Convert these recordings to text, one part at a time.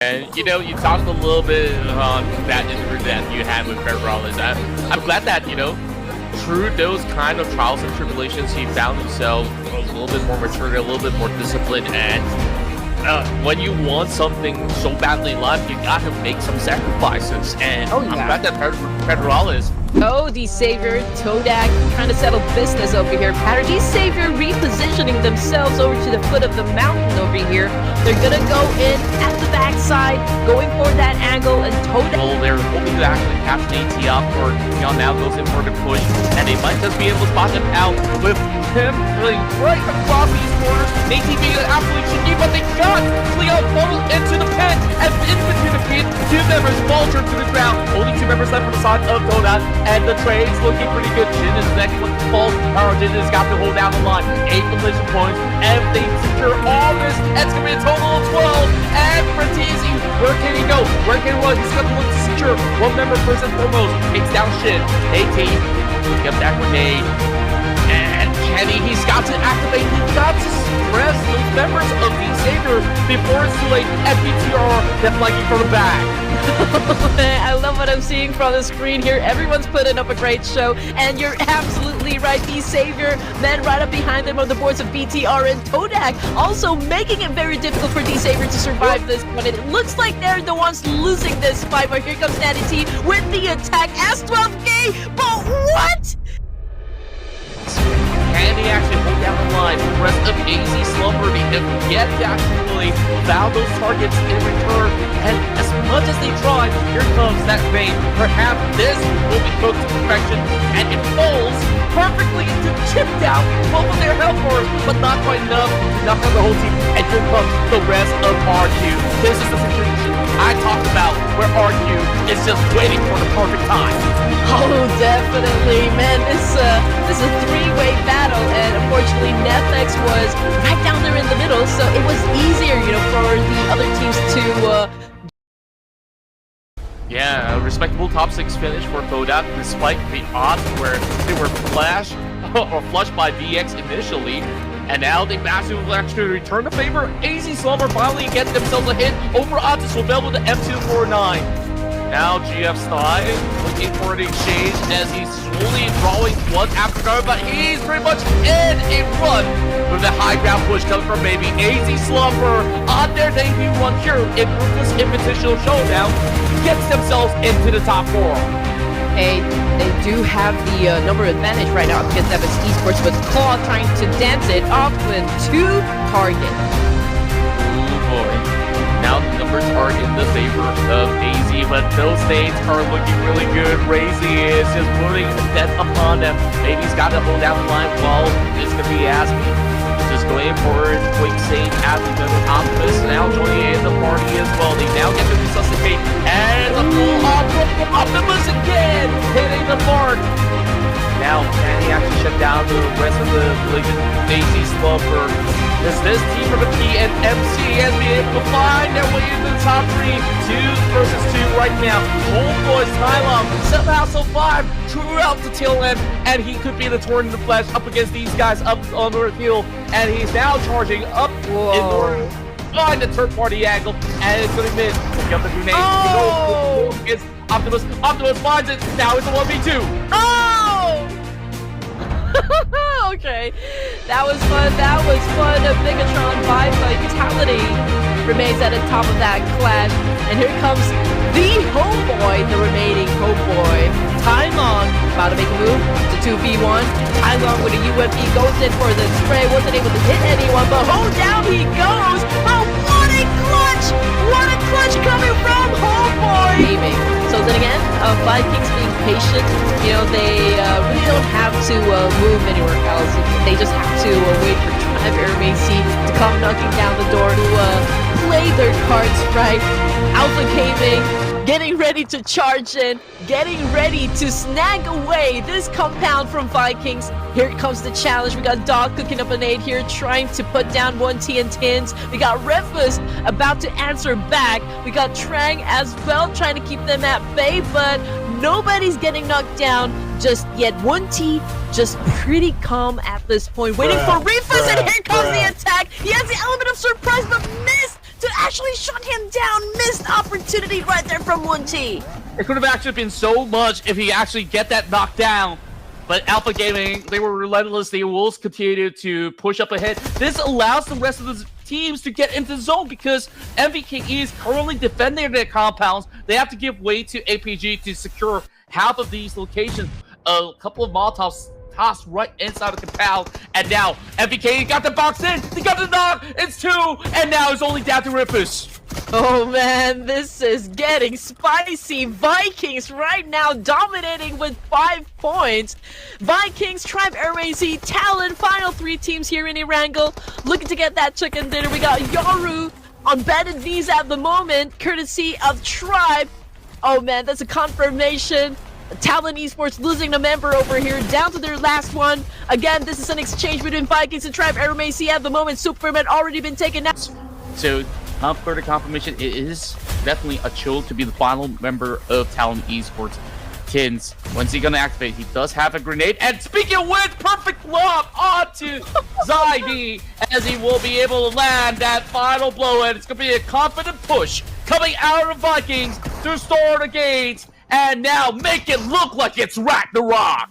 And you know, you talked a little bit on that interview that you had with Ruthless. I'm glad that, you know, through those kind of trials and tribulations, he found himself a little bit more mature, a little bit more disciplined, and when you want something so badly in life, you gotta make some sacrifices. And I'm glad that Ruthless. Oh, the Savior, Todak, trying to settle business over here. Pattern Savior repositioning themselves over to the foot of the mountain over here. They're gonna go in at the backside, going for that angle, and Todak. Well, they're hoping to actually catch an AT up, or Leon now goes in for the push, and they might just be able to spot him out with him really right across these corners. AT being absolutely cheeky, but they got Leon funneled into the pen, and in between the pin, 2 members vulture to the ground. Only 2 members left from the side of Todak. And the trade's looking pretty good. Jin is next with the ball. Jin has got to hold down the line. 8 collision points. And they secure all this. It's going to be a total of 12. And Fratesi, where can he go? Where can he run? He's got to look to secure 1 member first and foremost. Takes down Shin. AT. Get that grenade. And Kenny, he's got to activate. He's got to suppress those members of the Savior before it's too late. And PTR, they're flanking from the back. I love what I'm seeing from the screen here. Everyone's putting up a great show, and you're absolutely right. The Savior, men right up behind them on the boards of BTR and Todak, also making it very difficult for the Savior to survive this one. It looks like they're the ones losing this fight, but here comes Natty T with the attack. S12K, but what? Can he actually hold down the line? The rest of AZ Slumber, they have yet to actually found those targets in return. And as much as they try, here comes that vein. Perhaps this will be cooked to perfection, and it falls perfectly to chip down both of their health bars, but not quite enough to knock out the whole team. And here comes the rest of RQ. This is the situation I talked about, where RQ is just waiting for the perfect time. Oh, definitely, man. This is a 3-way battle, and unfortunately, Netflix was right down there in the middle, so it was easier, you know, for the other teams to. Yeah, a respectable top 6 finish for Kodak, despite the odds where they were flushed by VX initially. And now they managed to actually return the favor. AZ Slumber finally get themselves a hit over Otis will be able to M249. Now GF Stein looking for the exchange as he's slowly drawing one after another, but he's pretty much in a run with the high ground push coming from maybe AZ Slumber on their debut run here in Ruthless Invitational Showdown, gets themselves into the top 4. Hey, they do have the number advantage right now against Evans Esports, with Claw trying to dance it off with 2 targets. Oh boy. Now the numbers are in the favor of AZ, but those things are looking really good. Razy is just putting a death upon them. Maybe he's got to hold down the line while it's going to be asking. Just going for it, quick save as we go with Optimus now joining in the party as well. They now get to resuscitate, and the full Optimus again hitting the mark. Now, can he actually shut down the rest of the Legion Daisy Slumber? Is this team from the P and MC and be able to find their way into the top 3? 2 versus 2 right now. Homeboy's Tylon somehow survived throughout the tail end, and he could be the Torn in the flesh up against these guys up on the hill, and he's now charging up in order to find the third party angle, and it's going to miss. Pick up the grenade. Oh! It's Optimus. Optimus finds it. Now it's a 1v2. Oh! Okay, that was fun. That was fun. A Bigatron by Vitality remains at the top of that clash. And here comes the homeboy, the remaining homeboy. Tylon about to make a move to 2v1. Tylon with a UMP goes in for the spray. Wasn't able to hit anyone, but hold down he goes. Oh, what a clutch! What a clutch coming from homeboy! Aiming. So then again, Vikings being patient, you know, they really don't have to move anywhere else. They just have to wait for Tribe Airmacy to come knocking down the door to play their cards right. Alpha Gaming getting ready to charge in, getting ready to snag away this compound from Vikings. Here comes the challenge. We got Dog cooking up a nade here, trying to put down 1T and Tins. We got Ruthless about to answer back. We got Trang as well, trying to keep them at bay, but nobody's getting knocked down just yet. 1T just pretty calm at this point, waiting for Ruthless, and here comes the attack. He has the element of surprise, but missed to actually shut him down. Missed opportunity right there from Wunti. It could have actually been so much if he actually get that knocked down. But Alpha Gaming, they were relentless. They will continue to push up ahead. This allows the rest of the teams to get into the zone because MVKE is currently defending their compounds. They have to give way to APG to secure half of these locations. A couple of Molotovs tossed right inside of the compound. And now MVKE got the box in. They got the knock. It's 2. And now it's only down to Ruthless. Oh man, this is getting spicy. Vikings right now dominating with 5 points. Vikings, Tribe, RAC, Talon, final 3 teams here in Erangel. Looking to get that chicken dinner. We got Yoru on bended knees at the moment, courtesy of Tribe. Oh man, that's a confirmation. Talon Esports losing a member over here, down to their last one. Again, this is an exchange between Vikings and Tribe, RAC at the moment. Superman already been taken out. So, further confirmation, it is definitely a chill to be the final member of Talon Esports. Kins, when's he gonna activate? He does have a grenade, and speaking of which, perfect lob onto Zaidi, as he will be able to land that final blow, and it's gonna be a confident push coming out of Vikings to store the gates, and now make it look like it's Ragnarok.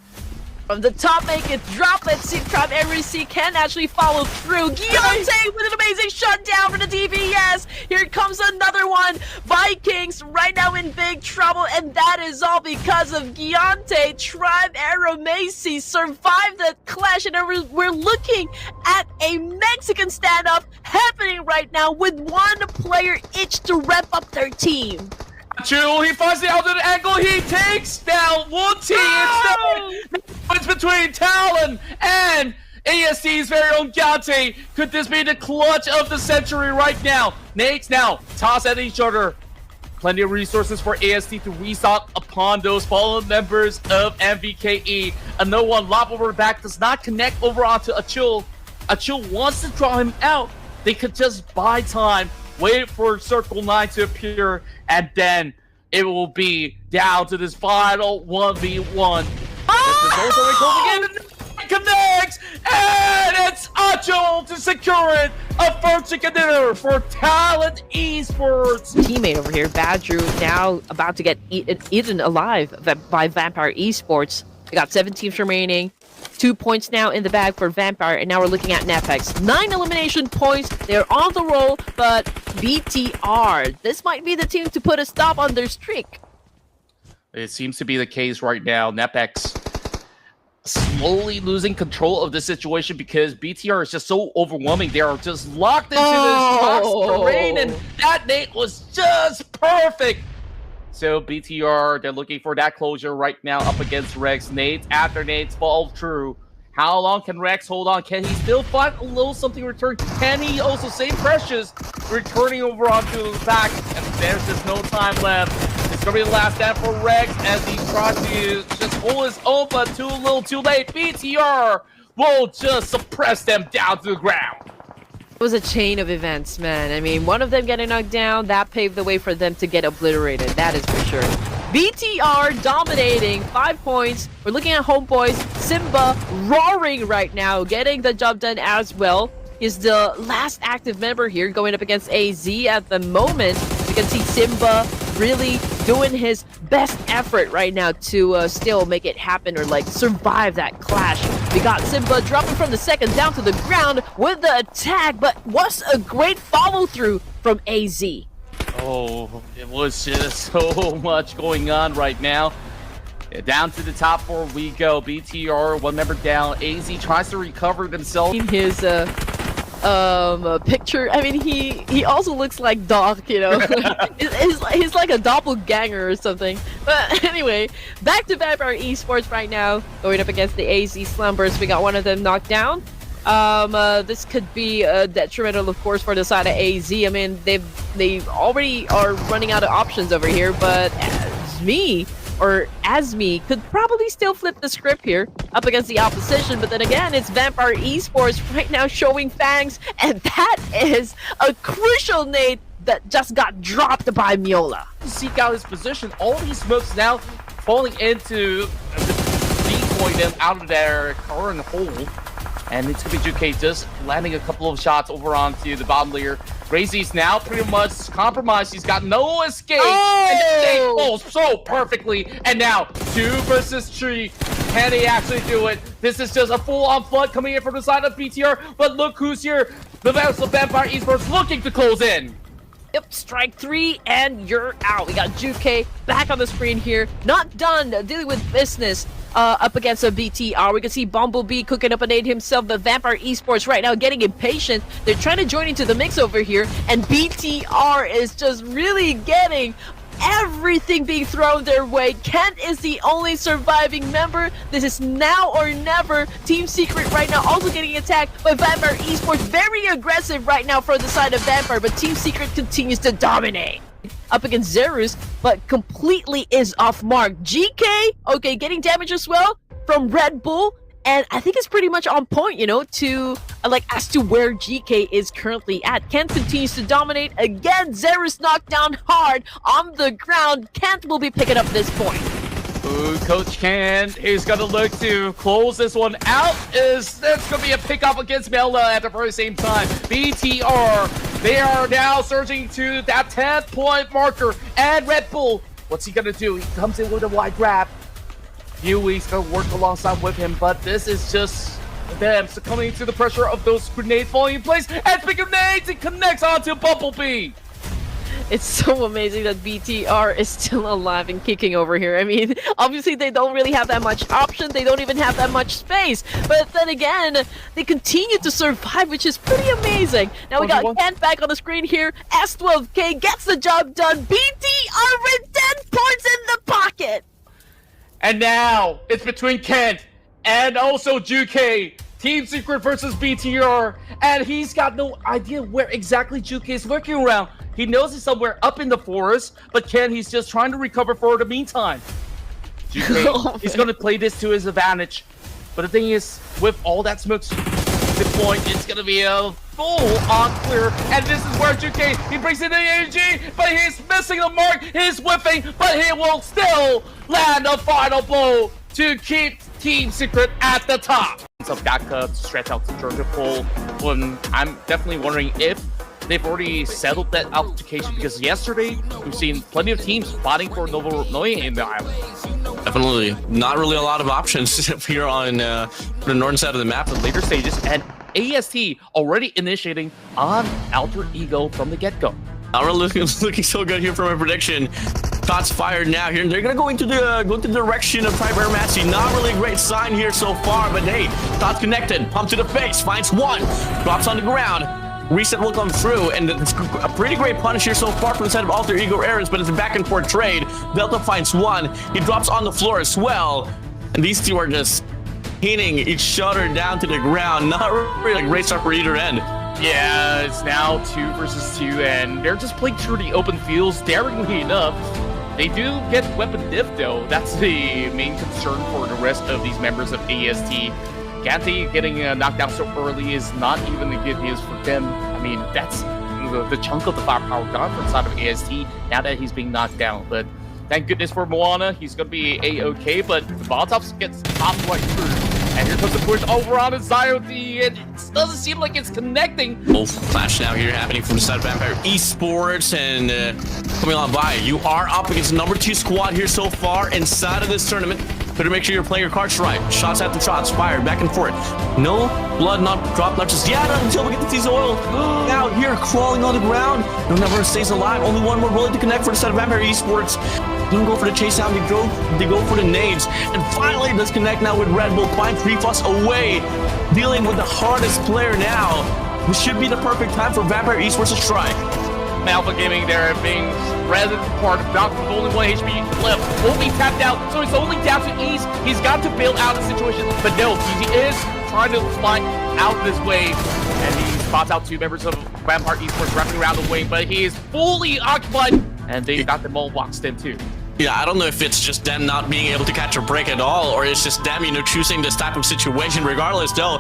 From the top, make it drop. Let's see if Tribe REC can actually follow through. Guillante with an amazing shutdown for the DVS. Here comes another one. Vikings right now in big trouble, and that is all because of Guillante. Tribe REC survived the clash, and we're looking at a Mexican standoff happening right now with one player each to rep up their team. True, he finds the alternate angle, he takes down Wunti. It's between Talon and ASD's very own Gante. Could this be the clutch of the century right now? Nades now toss at each other. Plenty of resources for ASD to restock upon those fallen members of MVKE. Another one, lob over the back, does not connect over onto Achil. Achil wants to draw him out. They could just buy time, wait for Circle 9 to appear, and then it will be down to this final 1v1. This is also going in, and connects, and it's Achil to secure it. A first chicken dinner for Talent Esports. Teammate over here, Badru, now about to get eaten alive by Vampire Esports. We got 7 teams remaining. 2 points now in the bag for Vampire, and now we're looking at Nepex. 9 elimination points. They're on the roll, but BTR, this might be the team to put a stop on their streak. It seems to be the case right now. Nepex slowly losing control of the situation because BTR is just so overwhelming. They are just locked into this box terrain, and that nade was just perfect. So BTR, they're looking for that closure right now up against Rex. Nades after nades fall true. How long can Rex hold on? Can he still find a little something return? Can he also save Precious? Returning over onto the back, and there's just no time left. It's gonna be the last stand for Rex as he tries to just hold his own, but too little too late. BTR will just suppress them down to the ground. It was a chain of events, man. I mean, one of them getting knocked down, that paved the way for them to get obliterated. That is for sure. BTR dominating, 5 points. We're looking at Homeboys. Simba roaring right now, getting the job done as well. He's the last active member here going up against AZ at the moment. You can see Simba really doing his best effort right now to still make it happen or like survive that clash. We got Simba dropping from the second down to the ground with the attack, but what's a great follow through from AZ. Oh, it was just so much going on right now. Down to the top 4 we go. BTR, 1 member down. AZ tries to recover themselves. In his picture, I mean, he also looks like Doc, you know. he's like a doppelganger or something. But anyway, back to Vampire Esports right now, going up against the AZ Slumbers. We got one of them knocked down. This could be detrimental, of course, for the side of AZ. I mean, they already are running out of options over here, but Asmi could probably still flip the script here up against the opposition, but then again, it's Vampire Esports right now showing fangs, and that is a crucial nade that just got dropped by Miola. Seek out his position. All these smokes now falling into decoy them out of their current hole. And it's going to be Juke just landing a couple of shots over onto the bottom layer. Crazy's now pretty much compromised. He's got no escape. Oh! And they falls so perfectly. And now 2 versus 3. Can he actually do it? This is just a full-on flood coming in from the side of BTR. But look who's here. The Vampire Esports looking to close in. Yep, strike 3 and you're out. We got Juke back on the screen here. Not done dealing with business up against a BTR. We can see Bumblebee cooking up a nade himself. The Vampire Esports right now getting impatient. They're trying to join into the mix over here. And BTR is just really getting everything being thrown their way. Kent is the only surviving member. This is now or never. Team Secret right now also getting attacked by Vampire Esports. Very aggressive right now for the side of Vampire, but Team Secret continues to dominate up against Zerus, but completely is off mark. GK, okay, getting damage as well from Red Bull. And I think it's pretty much on point, you know, to as to where GK is currently at. Kent continues to dominate. Again, Zerus knocked down hard on the ground. Kent will be picking up this point. Ooh, Coach Kent is going to look to close this one out. That's going to be a pickup against Melda at the very same time. BTR, they are now surging to that 10th point marker. And Red Bull, what's he going to do? He comes in with a wide grab. Huey's gonna work alongside with him, but this is just them succumbing to the pressure of those grenade falling in place. And speaking of grenades, it connects onto Bumblebee. It's so amazing that BTR is still alive and kicking over here. I mean, obviously they don't really have that much option. They don't even have that much space. But then again, they continue to survive, which is pretty amazing. Now we got Kent back on the screen here. S12K gets the job done. BTR with 10 points in the pocket. And now it's between Kent and also Juke. Team Secret versus BTR. And he's got no idea where exactly Juke is lurking around. He knows he's somewhere up in the forest, but Kent, he's just trying to recover for the meantime. Juke, he's going to play this to his advantage. But the thing is, with all that smoke deployed, it's going to be a full-on clear. And this is where Juke, he brings in the AG, but he's missing the mark. He's whiffing, but he will still land a final blow to keep Team Secret at the top. So Gaka stretch out the Georgia pole. I'm definitely wondering if they've already settled that altercation, because yesterday we've seen plenty of teams fighting for Novo Noi in the island. Definitely not really a lot of options here on the northern side of the map at later stages. And AST already initiating on Alter Ego from the get-go. Not really looking so good here from a prediction. Shots fired now here, and they're gonna go into the direction of Primary Matchy. Not really a great sign here so far, but hey, shots connected. Pump to the face, finds one, drops on the ground. Reset will come through, and it's a pretty great punish here so far from the side of Alter Ego Errors, but it's a back and forth trade. Delta finds one, he drops on the floor as well, and these two are just hitting each other down to the ground. Not really a great start for either end. Yeah, it's now 2 versus 2, and they're just playing through the open fields, daringly enough. They do get weapon diff, though. That's the main concern for the rest of these members of AST. Ganti getting knocked down so early is not even the good news for them. I mean, that's the chunk of the firepower gone from the side of AST now that he's being knocked down. But thank goodness for Moana. He's going to be A-okay, but Molotov gets popped right through. And here comes the push over on Zio-D, and it doesn't seem like it's connecting. Both flash now here happening from the side of Vampire Esports, and coming on by. You are up against the number 2 squad here so far inside of this tournament. Better make sure you're playing your cards right. Shots after shots fired, back and forth. No blood, not dropped, not just yet until we get to T's oil. Now here, crawling on the ground. No number stays alive. Only one more bullet to connect for the side of Vampire Esports. Didn't go for the chase down, they go for the nades. And finally, does connect now with Red Bull. Find 3 Fuss away, dealing with the hardest player now. This should be the perfect time for Vampire Esports to strike. Alpha Gaming there being rather part of Doc with only 1 HP left. Will be tapped out, so it's only down to East. He's got to bail out the situation, but no, he is trying to find out this way. And he spots out 2 members of Vampire Esports wrapping around the wing, but he is fully occupied, and they've got them all boxed in too. Yeah, I don't know if it's just them not being able to catch a break at all, or it's just them, choosing this type of situation. Regardless, though,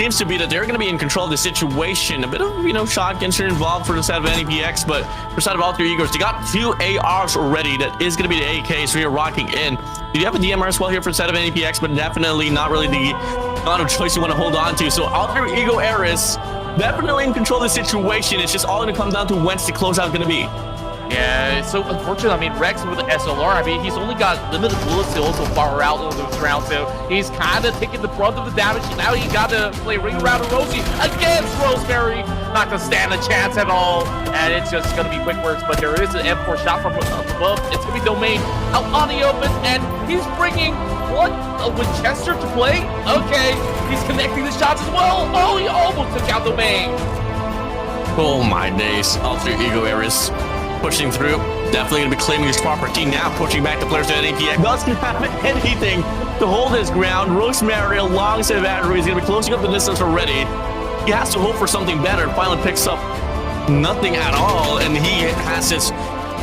seems to be that they're going to be in control of the situation. A bit of, shotguns are involved for the side of NEPX, but for the side of Alter Egos, they got 2 ARs already. That is going to be the AK, so you're rocking in. You do have a DMR as well here for the side of NEPX, but definitely not really the amount of choice you want to hold on to. So Alter Ego Eris definitely in control of the situation. It's just all going to come down to when's the closeout going to be. Yeah, so unfortunately, I mean, Rex with the SLR, I mean, he's only got limited bullets still so far out in this round, so he's kind of taking the brunt of the damage. Now he got to play ring around with Rosie against Rosemary. Not going to stand a chance at all, and it's just going to be quick works, but there is an M4 shot from above. It's going to be Domain out on the open, and he's bringing, what, a Winchester to play? Okay, he's connecting the shots as well. Oh, he almost took out Domain. Oh my days, all three Ego areas. Pushing through, definitely going to be claiming his property now, pushing back the players to NAPX. Doesn't have anything to hold his ground. Rosemary alongside Andrew is going to be closing up the distance already. He has to hope for something better. Finally picks up nothing at all, and he has his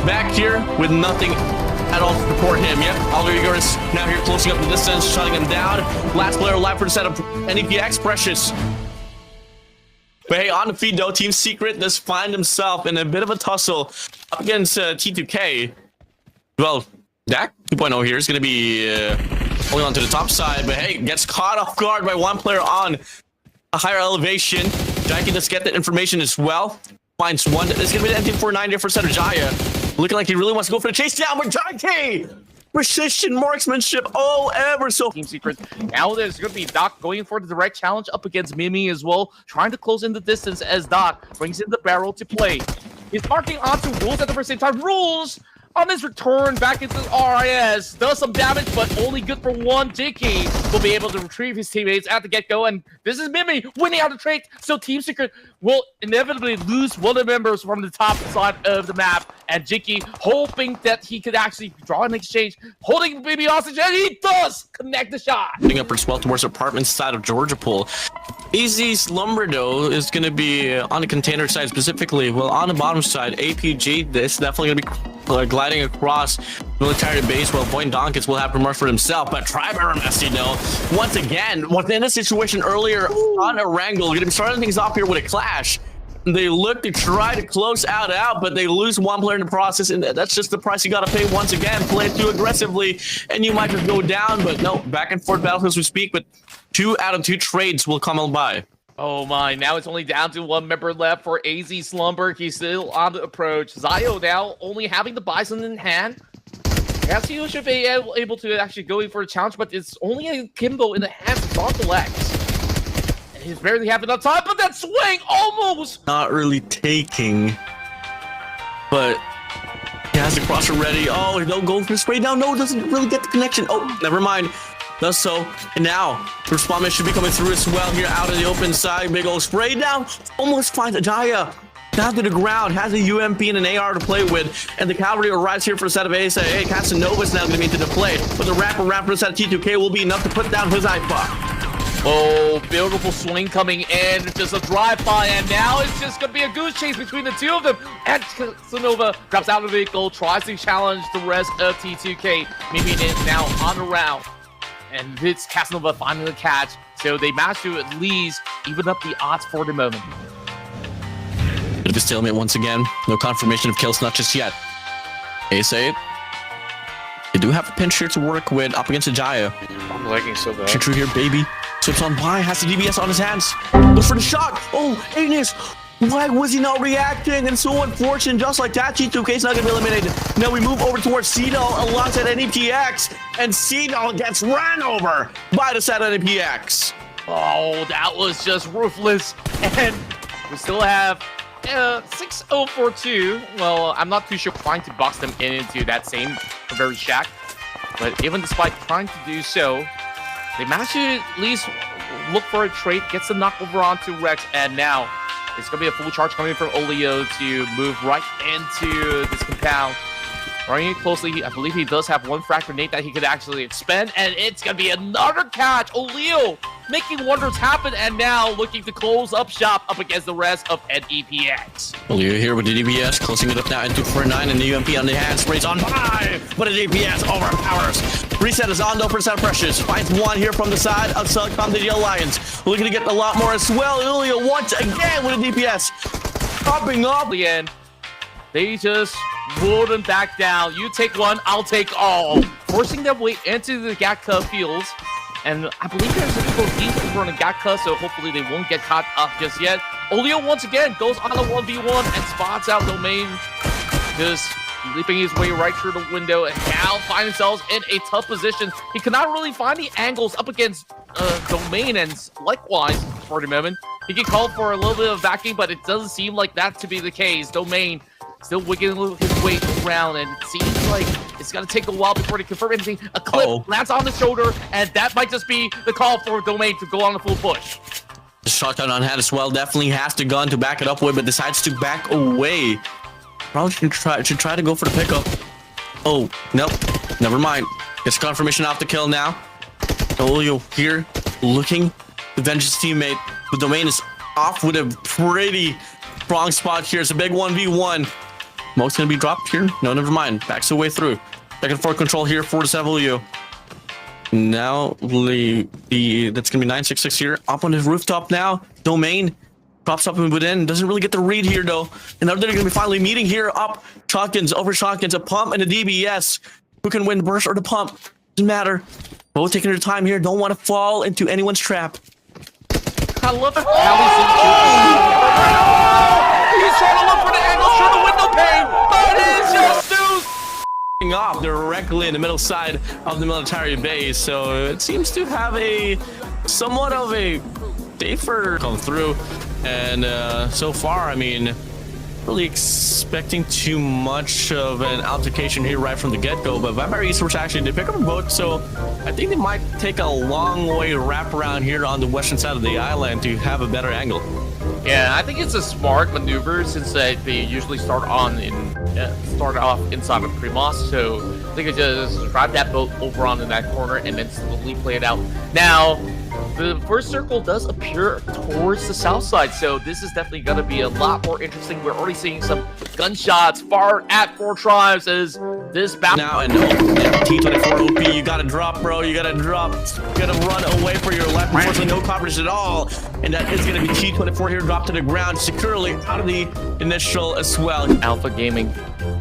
back here with nothing at all to support him. Yep, Alder Igor is now here closing up the distance, shutting him down. Last player alive for the set of NAPX, Precious. But hey, on the feed though, Team Secret does find himself in a bit of a tussle up against T2K. Well, Dak 2.0 here is going to be holding on to the top side, but hey, gets caught off guard by one player on a higher elevation. Jackie does get that information as well. Finds one. It's going to be the MT49 for set of Jaya. Looking like he really wants to go for the chase down with Jackie. Precision marksmanship, oh, ever so. Team Secret. Now there's going to be Doc going for the direct challenge up against Mimi as well, trying to close in the distance as Doc brings in the barrel to play. He's marking onto Rules at the same time. Rules on his return back into RIS does some damage, but only good for one. Dicky will be able to retrieve his teammates at the get-go, and this is Mimi winning out the trade. So Team Secret will inevitably lose one of the members from the top side of the map, and Dicky hoping that he could actually draw an exchange, holding Mimi hostage, and he does connect the shot. Putting up well towards apartment side of Georgia Pool. Easy Slumber though is going to be on the container side specifically. Well, on the bottom side, APG, this definitely going to be gliding across military base. Well, Boyd Donkins will have remarks for himself, but Triber Messi, though, once again, within a situation earlier on a wrangle, going to be starting things off here with a clash. They look to try to close out, but they lose one player in the process, and that's just the price you got to pay once again. Play it too aggressively, and you might just go down, but no, back and forth battles as we speak, but 2 out of 2 trades will come by. Oh my, now it's only down to one member left for AZ Slumber. He's still on the approach. Zio now only having the Bison in hand. Yes, he should be able to actually go in for a challenge, but it's only a Kimbo in the hands of Donk-Lex. And he's barely having enough time, but that swing almost! Not really taking, but he has the crosser ready. Oh, no, go for spray down. No, doesn't really get the connection. Oh, never mind. Does so, and now the respawn should be coming through as well here out of the open side. Big old spray down, almost finds Ajaya down to the ground, has a UMP and an AR to play with, and the cavalry arrives here for a set of ASA. Hey, Casanova's now going to be into the play, but the wrap for the set of T2K will be enough to put down his iPod. Oh, beautiful swing coming in, just a drive-by, and now it's just going to be a goose chase between the two of them, and Casanova drops out of the vehicle, tries to challenge the rest of T2K. Maybe it is now on the round. And it's Casanova finding the catch, so they managed to at least even up the odds for the moment. Bit of a stalemate once again. No confirmation of kills, not just yet. ASA, they do have a pinch here to work with up against Ajaya. I'm lagging so bad. True here, baby. Slips on by, has the DBS on his hands. Goes for the shot. Oh, Agnes. Why was he not reacting? And so unfortunate, just like that, G2K is not going to be eliminated. Now we move over towards Cedal alongside NEPX, and Cedal gets ran over by the set NEPX. Oh, that was just ruthless. And we still have 6042. Well, I'm not too sure trying to box them into that same very shack. But even despite trying to do so, they managed to at least look for a trade, gets the knockover onto Rex, and now it's going to be a full charge coming from Olio to move right into this compound. Running it closely, I believe he does have one frag grenade that he could actually expend, and it's going to be another catch. Olio making wonders happen, and now looking to close up shop up against the rest of NEPX. Olio here with the DBS, closing it up now into 4-9, and the UMP on the hand, sprays on by, but the DBS overpowers. Reset is on though for set Precious. Finds one here from the side of Telecom to the Alliance. Looking to get a lot more as well. Olio once again with a DPS. Popping up. The end. They just wouldn't back down. You take one, I'll take all. Forcing their way into the Gatka fields. And I believe there's a little deep over on the Gatka, so hopefully they won't get caught up just yet. Olio once again goes on a 1v1 and spots out Domain, just leaping his way right through the window, and now find themselves in a tough position. He cannot really find the angles up against Domain, and likewise for the moment. He can call for a little bit of backing, but it doesn't seem like that to be the case. Domain still wiggling his way around, and it seems like it's going to take a while before they confirm anything. A clip lands on the shoulder, and that might just be the call for Domain to go on the full push. The shotgun on hand as well. Definitely has the gun to back it up with, but decides to back away. Probably should try to go for the pickup. Oh, nope. Never mind. Gets confirmation off the kill now. Olio here looking to avenge his teammate. The Domain is off with a pretty strong spot here. It's a big 1v1. Smoke's gonna be dropped here. No, never mind. Backs the way through. Second floor control here for the Olio. Now that's gonna be 966 here. Up on his rooftop now. Domain pops up and within. Doesn't really get the read here though. And now they're gonna be finally meeting here. Up shotguns over shotguns, a pump and a DBS. Who can win the burst or the pump? Doesn't matter. Both taking their time here. Don't want to fall into anyone's trap. I love it. He's trying to look for the angle through the window pane, but it's just too off directly in the middle side of the military base, so it seems to have a somewhat of a safer come through. And so far, I mean, really expecting too much of an altercation here right from the get-go, but Vampire Esports actually did pick up a boat, so I think they might take a long way wrap around here on the western side of the island to have a better angle. Yeah, I think it's a smart maneuver since they usually start off inside of Primos, so I think it just drive that boat over onto that corner and then slowly play it out. Now, the first circle does appear towards the south side, so this is definitely going to be a lot more interesting. We're already seeing some gunshots far at 4 Tribes as this battle. Now, and T24 OP, you got to drop, bro. You got to drop. You got to run away for your life. Unfortunately, no coverage at all. And that is going to be T24 here, dropped to the ground securely out of the initial as well. Alpha Gaming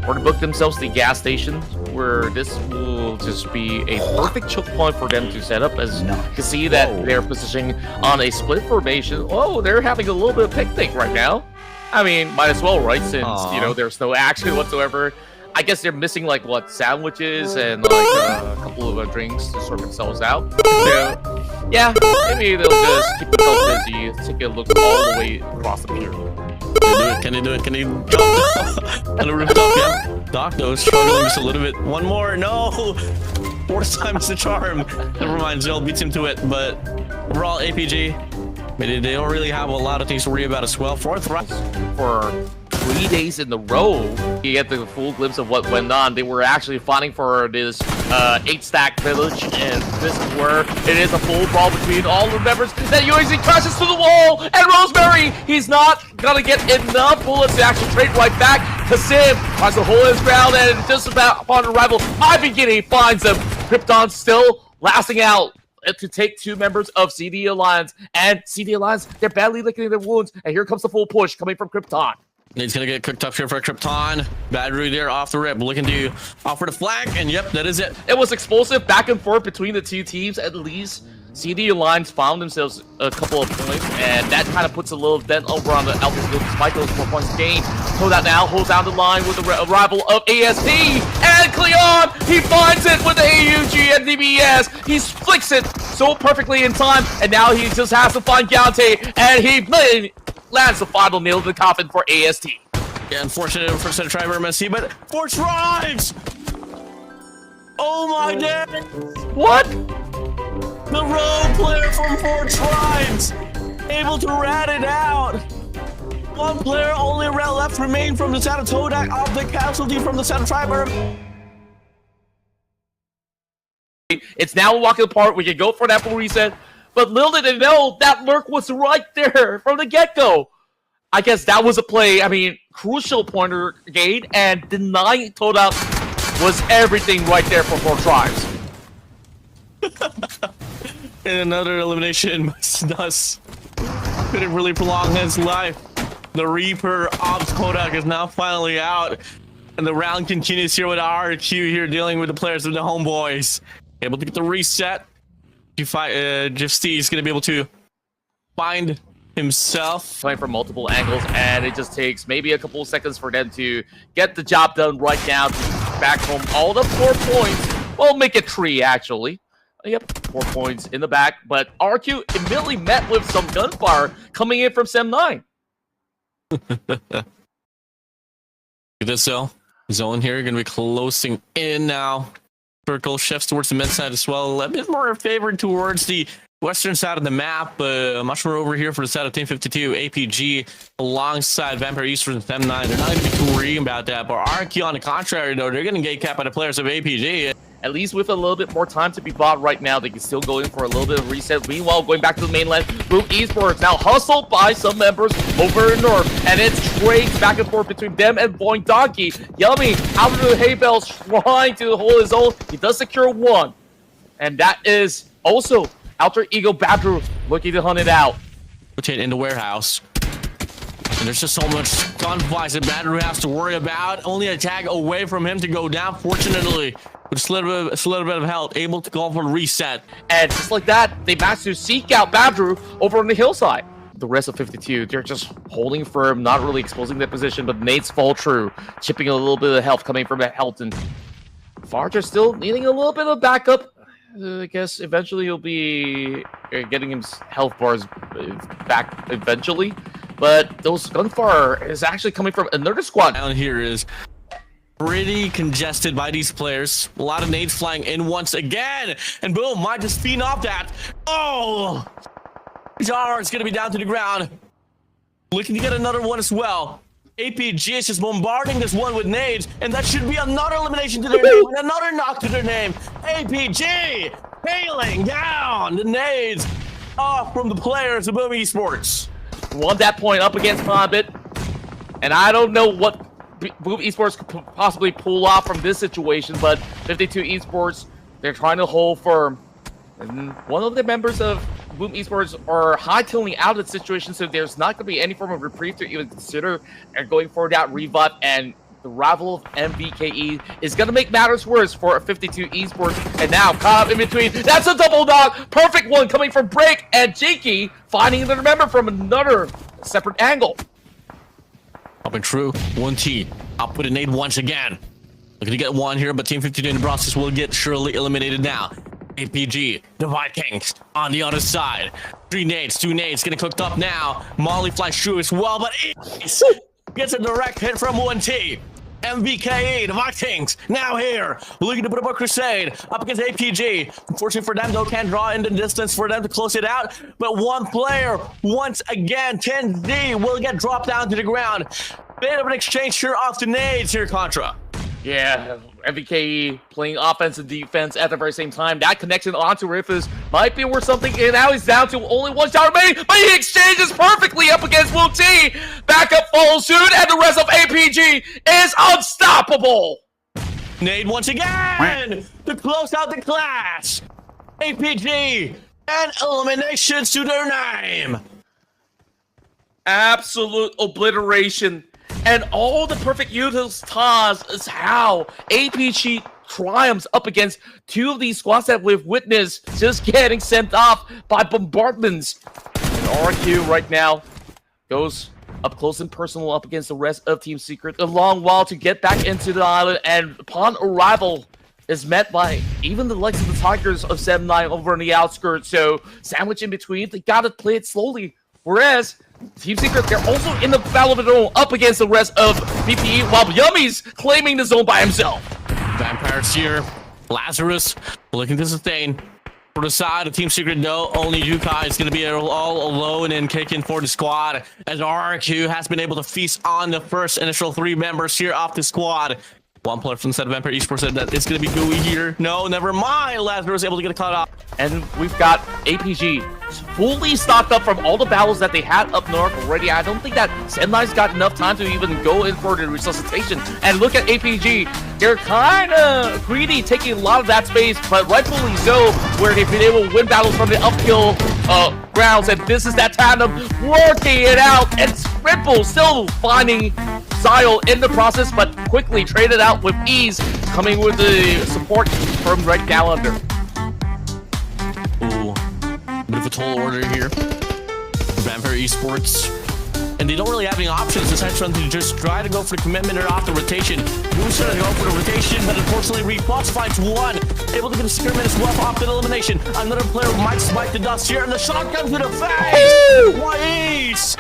or to book themselves the gas station, where this will just be a perfect choke point for them to set up, as you can see that they're positioning on a split formation. Oh, they're having a little bit of picnic right now. I mean, might as well, right? Since, you know, there's no action whatsoever. I guess they're missing, like, what, sandwiches and, like, a couple of drinks to sort themselves out. So, yeah, maybe they'll just keep themselves busy, take a look all the way across the pier. Can they do it? Can they jump on the rooftop? Yeah. Doc, though, struggling just a little bit. One more. No! 4th time's the charm. Never mind, Zell beats him to it. But overall, APG, they don't really have a lot of things to worry about as well. 4th round. For 3 days in a row, you get the full glimpse of what went on. They were actually fighting for this 8-stack village, and this is where it is a full brawl between all the members. That UAZ crashes to the wall, and Rosemary, he's not gonna get enough bullets to actually trade right back. Kasim tries to hold his ground, and just about upon arrival, Ivan finds him. Krypton still lasting out to take 2 members of CD Alliance, and CD Alliance, they're badly licking their wounds, and here comes the full push coming from Krypton. He's gonna get cooked up here for Krypton. Bad Rudy there off the rip, looking to offer the flank, and yep, that is it. It was explosive back and forth between the 2 teams. At least CD Alliance found themselves a couple of points, and that kind of puts a little dent over on the altitude despite those 4 points gained. Hold out now, holds down the line with the arrival of ASP, and Cleon, he finds it with the AUG and DBS. He flicks it so perfectly in time, and now he just has to find Gante, and he lands the final nail in the coffin for AST. Yeah, unfortunate for Center Tribe MSC, but 4 Tribes! Oh my god! What? The rogue player from 4 Tribes! Able to rat it out! 1 player only left remain from the Santa Todak of the casualty from the Santa Tribe. It's now a walk in the park. We can go for that full reset. But little did they know that lurk was right there from the get-go. I guess that was a play, I mean, crucial pointer gain, and denying Todak was everything right there for 4 Tribes. And another elimination by Snus. Couldn't really prolong his life. The Reaper Ops Kodak is now finally out. And the round continues here with RQ here dealing with the players of the Homeboys. Able to get the reset. Jeff Steve is going to be able to find himself. Playing from multiple angles, and it just takes maybe a couple of seconds for them to get the job done right now to back home all the 4 points. Well, make it 3, actually. Yep, 4 points in the back, but RQ immediately met with some gunfire coming in from Sem9. Look at this zone here, going to be closing in now. Circle shifts towards the mid side as well. A bit more favored towards the western side of the map, much more over here for the side of Team 52. APG alongside Vampire Eastern and Sem9. They're not going to be too worried about that, but RQ on the contrary, though, they're going to get capped by the players of APG. At least with a little bit more time to be bought right now, they can still go in for a little bit of reset. Meanwhile, going back to the mainland, Boom Esports now hustled by some members over in North, and it's trades back and forth between them and Boing Donkey. Yummy out of the hay bales trying to hold his own. He does secure 1, and that is also Alter Ego Badru looking to hunt it out. Rotate in the warehouse. And there's just so much gunfights that Badru has to worry about. Only a tag away from him to go down. Fortunately, with a little bit of health, able to go for a reset. And just like that, they managed to seek out Badru over on the hillside. The rest of 52, they're just holding firm, not really exposing their position, but nades fall true, chipping a little bit of health coming from Helton. Farger still needing a little bit of backup. I guess eventually he'll be getting his health bars back eventually. But those gunfire is actually coming from another squad. Down here is pretty congested by these players. A lot of nades flying in once again. And boom, might just feed off that. Oh! Jar is going to be down to the ground. Looking to get another one as well. APG is just bombarding this one with nades, and that should be another elimination to their name and another knock to their name. APG hailing down the nades off from the players of Boom Esports. Won that point up against Bombit, and I don't know what Boom Esports could possibly pull off from this situation, but 52 Esports, they're trying to hold firm. And one of the members of Boom Esports are hightailing out of the situation, so there's not going to be any form of reprieve to even consider and going for that revive, and the rival of MVKE is going to make matters worse for 52 Esports. And now, caught up in between, that's a double knock! Perfect one coming from Break, and Jinky finding another member from another separate angle. Up and true, 1T, up with a nade once again. Looking to get one here, but Team 52 in the process will get surely eliminated now. APG, the Vikings on the other side. 3 nades, 2 nades getting cooked up now. Molly flies through as well, but Ace gets a direct hit from 1T. MVKE, the Vikings, now here, looking to put up a crusade up against APG. Unfortunately for them, though, can't draw in the distance for them to close it out. But one player, once again, 10D, will get dropped down to the ground. Bit of an exchange here off the nades here, Contra. Yeah, MVKE playing offense and defense at the very same time. That connection onto Ruthless might be worth something, and now he's down to only 1 shot remaining, but he exchanges perfectly up against Wu T. Backup follows suit, and the rest of APG is unstoppable. Nade once again to close out the clash. APG and eliminations to their name. Absolute obliteration. And all the perfect utils toss is how APG triumphs up against 2 of these squads that we've witnessed just getting sent off by bombardments. And RQ right now goes up close and personal up against the rest of Team Secret. A long while to get back into the island, and upon arrival is met by even the likes of the Tigers of Sem9 over on the outskirts. So sandwich in between, they gotta play it slowly. Whereas Team Secret, they're also in the battle of the zone up against the rest of PPE, while Yummy's claiming the zone by himself. Vampires here. Lazarus looking to sustain. For the side of Team Secret, though, only Yukai is going to be all alone and kicking for the squad, as RQ has been able to feast on the first initial 3 members here off the squad. One player from the side of Vampire Esports said that it's going to be gooey here. No, never mind. Lazarus able to get a cut off. And we've got APG fully stocked up from all the battles that they had up north already. I don't think that Sem9's got enough time to even go in for the resuscitation. And look at APG. They're kind of greedy, taking a lot of that space, but rightfully so, where they've been able to win battles from the uphill grounds. And this is that tandem working it out. And Ripple still finding Zyle in the process, but quickly traded out with ease, coming with the support from right down under. Ooh, bit of a tall order here. Vampire Esports. And they don't really have any options aside from to just try to go for the commitment or off the rotation. Moose trying to go for the rotation, but unfortunately Repots finds one. Able to get a spearman as well off the elimination. Another player might smite the dust here, and the shot comes to the face! What ace!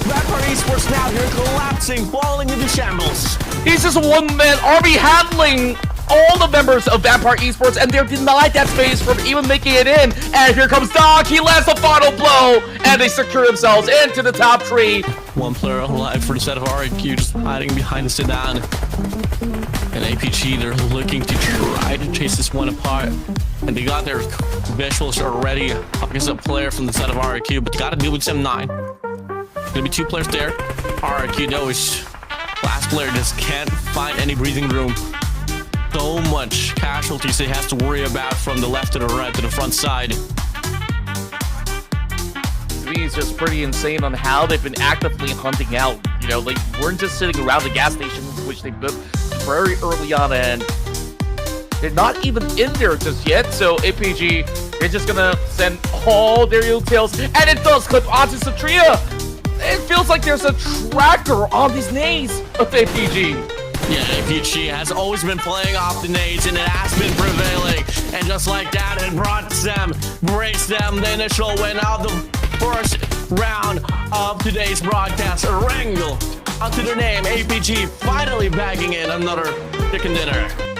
Vampire Esports now here collapsing, falling into shambles. He's just a one-man army handling all the members of Vampire Esports, and they're denied that space from even making it in. And here comes Doc. He lands the final blow, and they secure themselves into the top 3. One player alive for the set of RIQ, just hiding behind the sedan. And APG, they're looking to try to chase this one apart. And they got their visuals already up against a player from the set of RIQ, but you gotta deal with M9. Gonna be 2 players there. RIQ though is last player just can't find any breathing room. So much casualties he has to worry about from the left to the right to the front side. To me, it's just pretty insane on how they've been actively hunting out. You know, they weren't just sitting around the gas station, which they built very early on, and they're not even in there just yet. So APG, they're just gonna send all their utils, and it does clip onto Satria. It feels like there's a tracker on these nades of APG. Yeah, APG has always been playing off the nades, and it has been prevailing. And just like that, it brings them the initial win of the first round of today's broadcast. A wrangle onto their name, APG finally bagging in another chicken dinner.